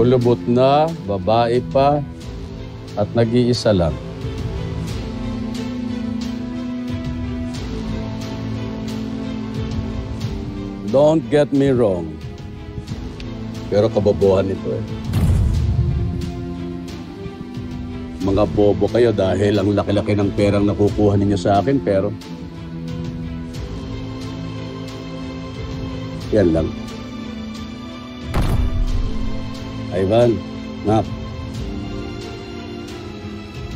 Kulubot na, babae pa, at nag-iisa lang. Don't get me wrong. Pero kabobohan ito eh. Mga bobo kayo dahil ang laki-laki ng perang nakukuha ninyo sa akin, pero yan lang. Ivan, Nak,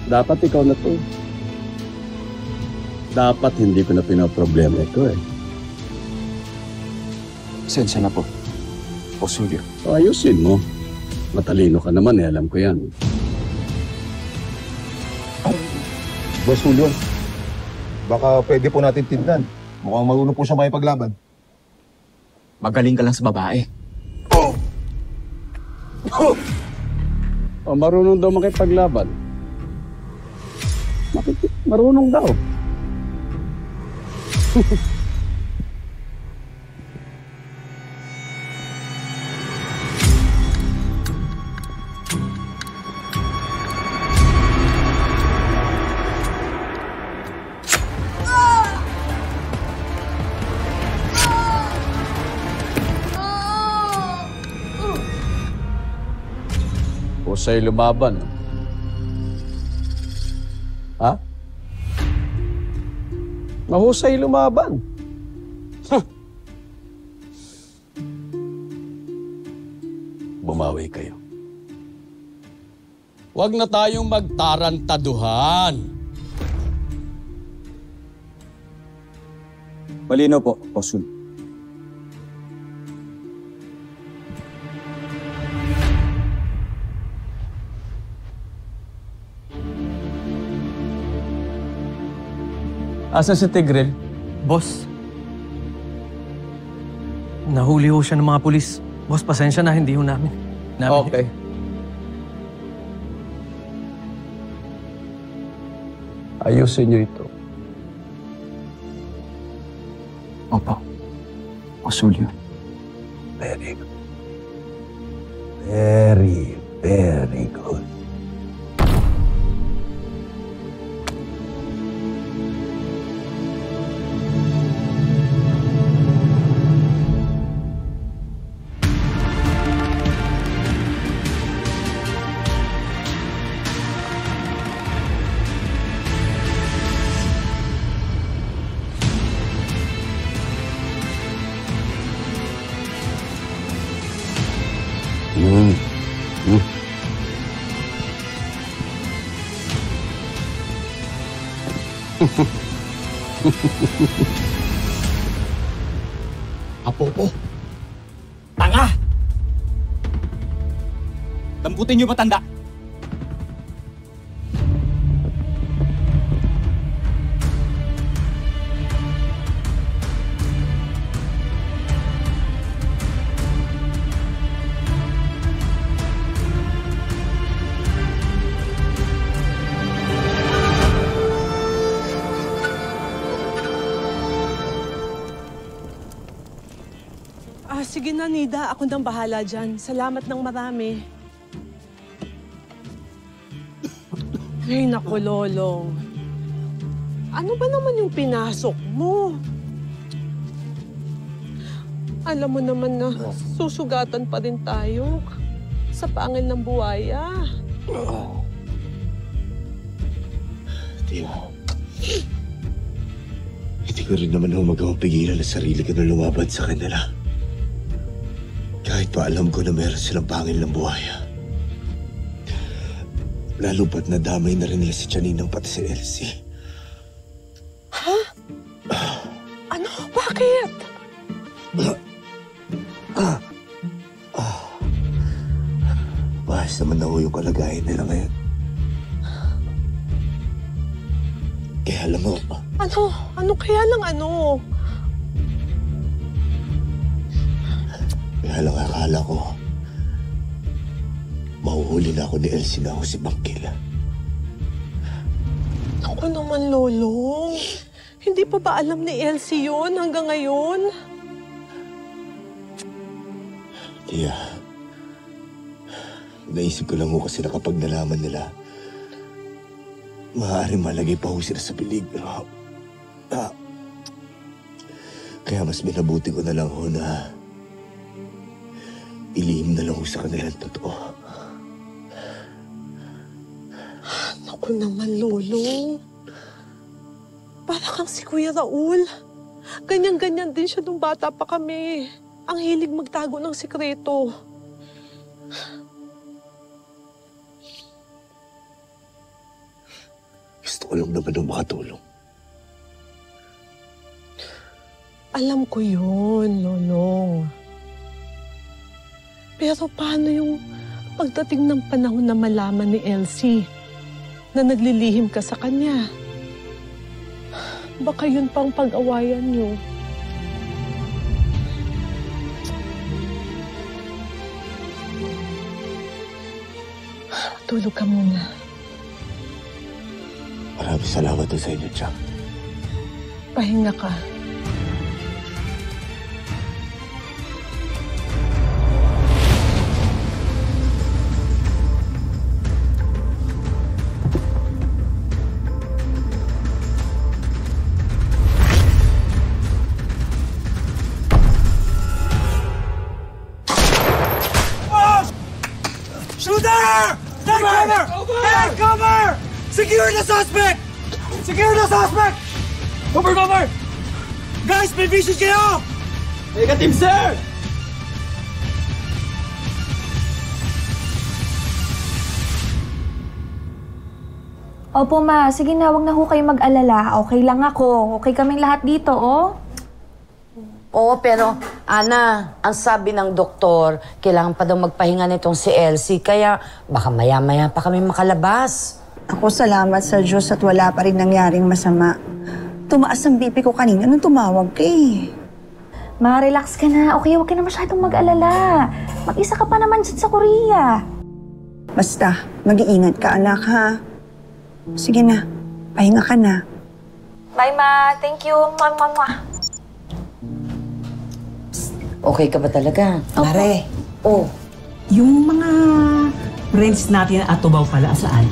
dapat ikaw na to. Dapat hindi ko na pinaproblema ito eh. Sensya na po. Julio. Ayusin mo. Matalino ka naman eh, alam ko yan. Boss Julio, baka pwede po natin tignan. Mukhang marunong po siya makipaglaban. Magaling ka lang sa babae. Marunong daw makipaglaban. Marunong daw. Husay lumaban. Ha? Mahusay lumaban. Bumawi kayo. Huwag na tayong magtarantaduhan. Malinaw po, Boss Julio. Asa si Tigril? Boss, nahuli ho siya ng mga pulis. Boss, pasensya na, hindi ho namin. Okay. Ayusin niyo ito. Opo, Boss Julio. Very good. Very, very good. Apo. Tanga! Damputin niyo matanda. Sige na, Nida. Ako nang bahala dyan. Salamat ng marami. Ay, naku, Lolong. Ano ba naman yung pinasok mo? Alam mo naman na susugatan pa rin tayo sa pangil ng buwaya. Tia, hindi ko rin naman ako magawang pigilan na sarili ko na lumaban sa kanila. Kahit pa alam ko na meron silang pangil ng buhaya. Lalo ba't nadamay na rin nila si Chaninang pati si Elsie. Ha? Ano? Bakit? Bahas naman na ho yung kalagayan nila ngayon. Kaya alam mo... Ano? Ano kaya lang ano? Kaya lang akala ko, mahuhuli na ako ni Elsie na ako si Bangkil. Ako naman, Lolong. Hindi pa ba alam ni Elsie yun hanggang ngayon? Tia, Naisip ko lang ho kasi na kapag nalaman nila, maaaring malagay pa ho sila sa peligro. Kaya mas minabuti ko na lang ho na ilihim na lang ho sa kanila ang totoo. Naku naman, Lolo. Para kang si Kuya Raul. Ganyan-ganyan din siya nung bata pa kami. Ang hilig magtago ng sikreto. Gusto ko lang naman nung makatulong. Alam ko yun, Nonong. Pero paano yung pagdating ng panahon na malaman ni Elsie na naglilihim ka sa kanya? Baka yun pang pag-awayan niyo. Tulog ka muna. Maraming salamat po sa inyo, Jack. Pahinga ka. Shooter! Take cover! Take cover! Secure the suspect! Secure the suspect! Cover! Guys, may vision kayo! Negative, sir! Opo, ma. Sige na, wag na ho kayo mag-alala. Okay lang ako. Okay kaming lahat dito, oh. Oo, pero Ana, ang sabi ng doktor, kailangan pa daw magpahinga nitong si Elsie, kaya baka maya-maya pa kami makalabas. Ako salamat sa Diyos at wala pa rin nangyaring masama. Tumaas ang BP ko kanina nung tumawag ka eh. Ma, relax ka na. Okay, wag ka na masyadong mag-alala. Mag-isa ka pa naman dyan sa Korea. Basta, mag-iingat ka anak ha. Sige na, pahinga ka na. Bye, ma. Thank you. Mwah. Okay ka ba talaga? Mare. Oh. Yung mga friends natin at tubaw pala saan?